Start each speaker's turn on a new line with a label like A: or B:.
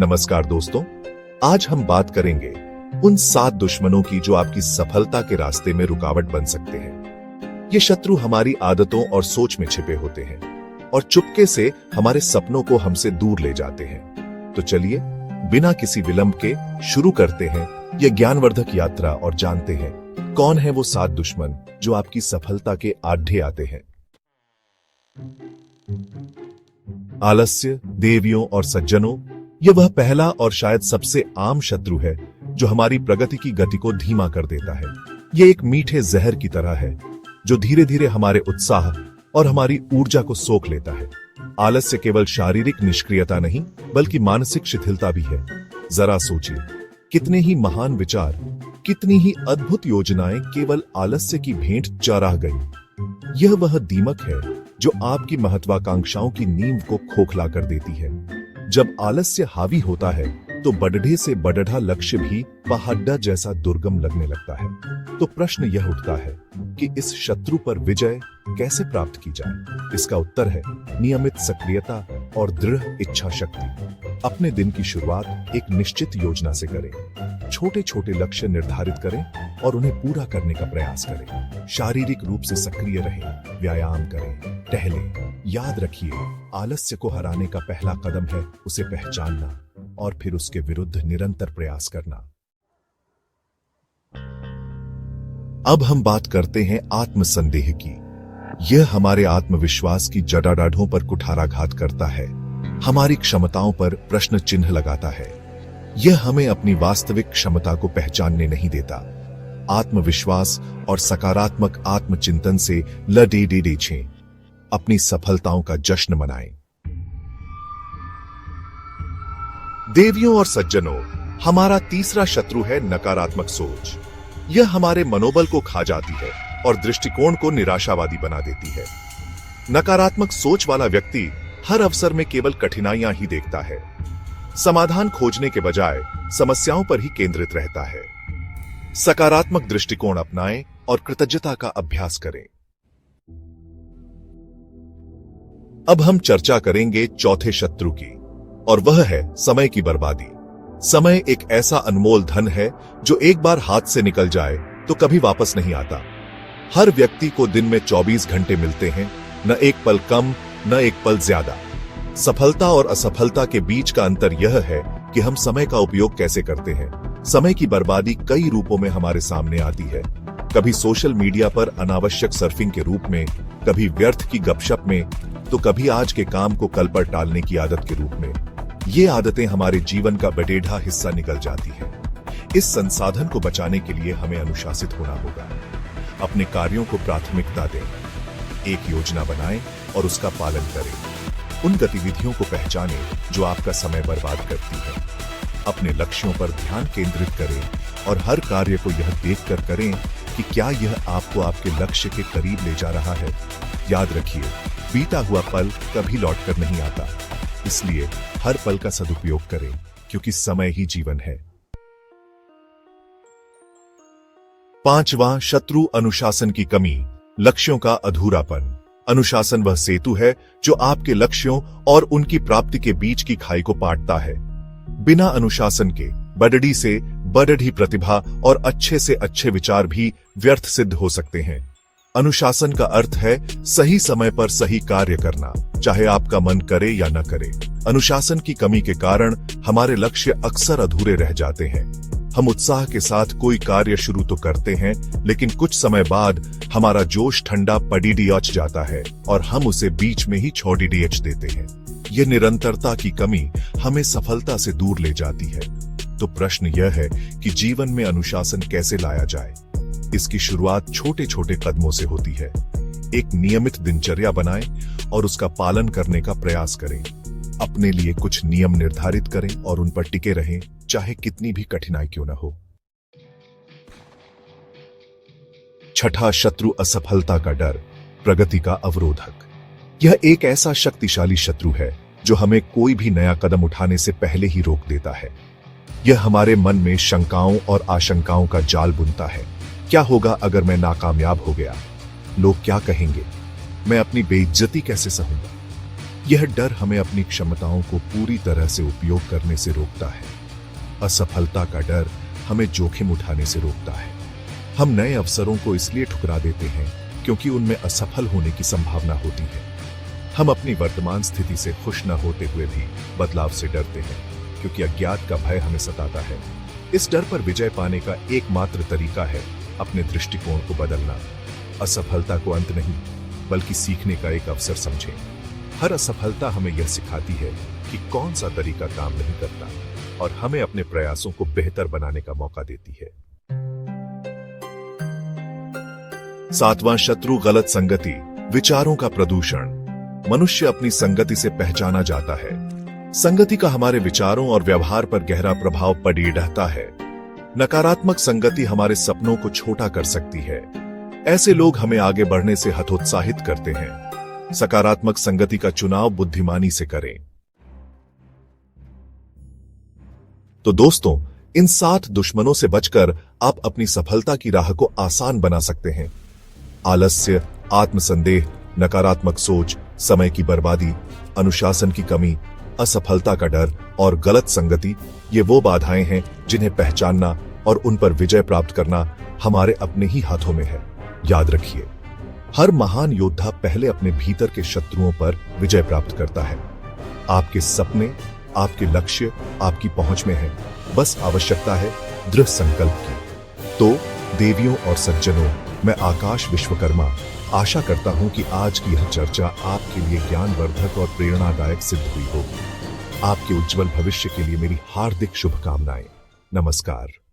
A: नमस्कार दोस्तों, आज हम बात करेंगे उन 7 दुश्मनों की जो आपकी सफलता के रास्ते में रुकावट बन सकते हैं। ये शत्रु हमारी आदतों और सोच में छिपे होते हैं और चुपके से हमारे सपनों को हमसे दूर ले जाते हैं। तो चलिए बिना किसी विलंब के शुरू करते हैं ये ज्ञानवर्धक यात्रा और जानते हैं कौन है वो 7 दुश्मन जो आपकी सफलता के आढ़े आते हैं। आलस्य, देवियों और सज्जनों, यह वह पहला और शायद सबसे आम शत्रु है जो हमारी प्रगति की गति को धीमा कर देता है। यह एक मीठे जहर की तरह है जो धीरे धीरे हमारे उत्साह और हमारी ऊर्जा को सोख लेता है। आलस्य केवल शारीरिक निष्क्रियता नहीं बल्कि मानसिक शिथिलता भी है। जरा सोचिए, कितने ही महान विचार, कितनी ही अद्भुत योजनाएं केवल आलस्य की भेंट चढ़ा गई। यह वह दीमक है जो आपकी महत्वाकांक्षाओं की नींव को खोखला कर देती है। जब आलस्य हावी होता है तो बढ़े से बढ़ा लक्ष्य भी पहाड़ जैसा दुर्गम लगने लगता है। तो प्रश्न यह उठता है कि इस शत्रु पर विजय कैसे प्राप्त की जाए। इसका उत्तर है नियमित सक्रियता और दृढ़ इच्छा शक्ति। अपने दिन की शुरुआत एक निश्चित योजना से करें। छोटे छोटे लक्ष्य निर्धारित करें और उन्हें पूरा करने का प्रयास करें। शारीरिक रूप से सक्रिय रहें, व्यायाम करें, टहलें। याद रखिए, आलस्य को हराने का पहला कदम है उसे पहचानना और फिर उसके विरुद्ध निरंतर प्रयास करना। अब हम बात करते हैं आत्मसंदेह की। यह हमारे आत्मविश्वास की जड़ाडाढ़ों पर कुठाराघात करता है, हमारी क्षमताओं पर प्रश्न चिन्ह लगाता है। यह हमें अपनी वास्तविक क्षमता को पहचानने नहीं देता। आत्मविश्वास और सकारात्मक आत्मचिंतन से लड़ें, अपनी सफलताओं का जश्न मनाएं। देवियों और सज्जनों, हमारा तीसरा शत्रु है नकारात्मक सोच। यह हमारे मनोबल को खा जाती है और दृष्टिकोण को निराशावादी बना देती है। नकारात्मक सोच वाला व्यक्ति हर अवसर में केवल कठिनाइयां ही देखता है, समाधान खोजने के बजाय समस्याओं पर ही केंद्रित रहता है। सकारात्मक दृष्टिकोण अपनाएं और कृतज्ञता का अभ्यास करें। अब हम चर्चा करेंगे चौथे शत्रु की, और वह है समय की बर्बादी। समय एक ऐसा अनमोल धन है जो एक बार हाथ से निकल जाए तो कभी वापस नहीं आता। हर व्यक्ति को दिन में 24 घंटे मिलते हैं, न एक पल कम न एक पल ज्यादा। सफलता और असफलता के बीच का अंतर यह है कि हम समय का उपयोग कैसे करते हैं। समय की बर्बादी कई रूपों में हमारे सामने आती है। कभी सोशल मीडिया पर अनावश्यक सर्फिंग के रूप में, कभी व्यर्थ की गपशप में, तो कभी आज के काम को कल पर टालने की आदत के रूप में। ये आदतें हमारे जीवन का बटेढ़ा हिस्सा निकल जाती है। इस संसाधन को बचाने के लिए हमें अनुशासित होना होगा। अपने कार्यों को प्राथमिकता दें, एक योजना बनाएं और उसका पालन करें। उन गतिविधियों को पहचानें जो आपका समय बर्बाद करती है। अपने लक्ष्यों पर ध्यान केंद्रित करें और हर कार्य को यह देखकर करें कि क्या यह आपको आपके लक्ष्य के करीब ले जा रहा है। याद रखिए, बीता हुआ पल कभी लौटकर नहीं आता, इसलिए हर पल का सदुपयोग करें क्योंकि समय ही जीवन है। पांचवां शत्रु अनुशासन की कमी, लक्ष्यों का अधूरापन। अनुशासन वह सेतु है जो आपके लक्ष्यों और उनकी प्राप्ति के बीच की खाई को पाटता है। बिना अनुशासन के बढ़ी से बढ़ी प्रतिभा और अच्छे से अच्छे विचार भी व्यर्थ सिद्ध हो सकते हैं। अनुशासन का अर्थ है सही समय पर सही कार्य करना, चाहे आपका मन करे या न करे। अनुशासन की कमी के कारण हमारे लक्ष्य अक्सर अधूरे रह जाते हैं। हम उत्साह के साथ कोई कार्य शुरू तो करते हैं, लेकिन कुछ समय बाद हमारा जोश ठंडा पड़ीडीएच जाता है और हम उसे बीच में ही छोड़ीडीएच देते हैं। यह निरंतरता की कमी हमें सफलता से दूर ले जाती है। तो प्रश्न यह है कि जीवन में अनुशासन कैसे लाया जाए। इसकी शुरुआत छोटे छोटे कदमों से होती है। एक नियमित दिनचर्या बनाएं और उसका पालन करने का प्रयास करें। अपने लिए कुछ नियम निर्धारित करें और उन पर टिके रहें, चाहे कितनी भी कठिनाई क्यों न हो। छठा शत्रु असफलता का डर, प्रगति का अवरोधक। यह एक ऐसा शक्तिशाली शत्रु है जो हमें कोई भी नया कदम उठाने से पहले ही रोक देता है। यह हमारे मन में शंकाओं और आशंकाओं का जाल बुनता है। क्या होगा अगर मैं नाकामयाब हो गया? लोग क्या कहेंगे? मैं अपनी बेइज्जती कैसे सहूंगा? यह डर हमें अपनी क्षमताओं को पूरी तरह से उपयोग करने से रोकता है। असफलता का डर हमें जोखिम उठाने से रोकता है। हम नए अवसरों को इसलिए ठुकरा देते हैं क्योंकि उनमें असफल होने की संभावना होती है। हम अपनी वर्तमान स्थिति से खुश न होते हुए भी बदलाव से डरते हैं क्योंकि अज्ञात का भय हमें सताता है। इस डर पर विजय पाने का एकमात्र तरीका है अपने दृष्टिकोण को बदलना। असफलता को अंत नहीं बल्कि सीखने का एक अवसर समझें। हर असफलता हमें यह सिखाती है कि कौन सा तरीका काम नहीं करता और हमें अपने प्रयासों को बेहतर बनाने का मौका देती है। 7वां शत्रु गलत संगति, विचारों का प्रदूषण। मनुष्य अपनी संगति से पहचाना जाता है। संगति का हमारे विचारों और व्यवहार पर गहरा प्रभाव पड़ी रहता है। नकारात्मक संगति हमारे सपनों को छोटा कर सकती है। ऐसे लोग हमें आगे बढ़ने से हतोत्साहित करते हैं। सकारात्मक संगति का चुनाव बुद्धिमानी से करें। तो दोस्तों, इन 7 दुश्मनों से बचकर आप अपनी सफलता की राह को आसान बना सकते हैं। आलस्य, आत्मसंदेह, नकारात्मक सोच, समय की बर्बादी, अनुशासन की कमी, असफलता का डर और गलत संगति, ये वो बाधाएं हैं जिन्हें पहचानना और उन पर विजय प्राप्त करना हमारे अपने ही हाथों में है। याद रखिए, हर महान योद्धा पहले अपने भीतर के शत्रुओं पर विजय प्राप्त करता है। आपके सपने, आपके लक्ष्य आपकी पहुंच में है, बस आवश्यकता है दृढ़ संकल्प की। तो देवियों और सज्जनों, मैं आकाश विश्वकर्मा आशा करता हूं कि आज की यह चर्चा आपके लिए ज्ञानवर्धक और प्रेरणादायक सिद्ध हुई होगी। आपके उज्जवल भविष्य के लिए मेरी हार्दिक शुभकामनाएं। नमस्कार।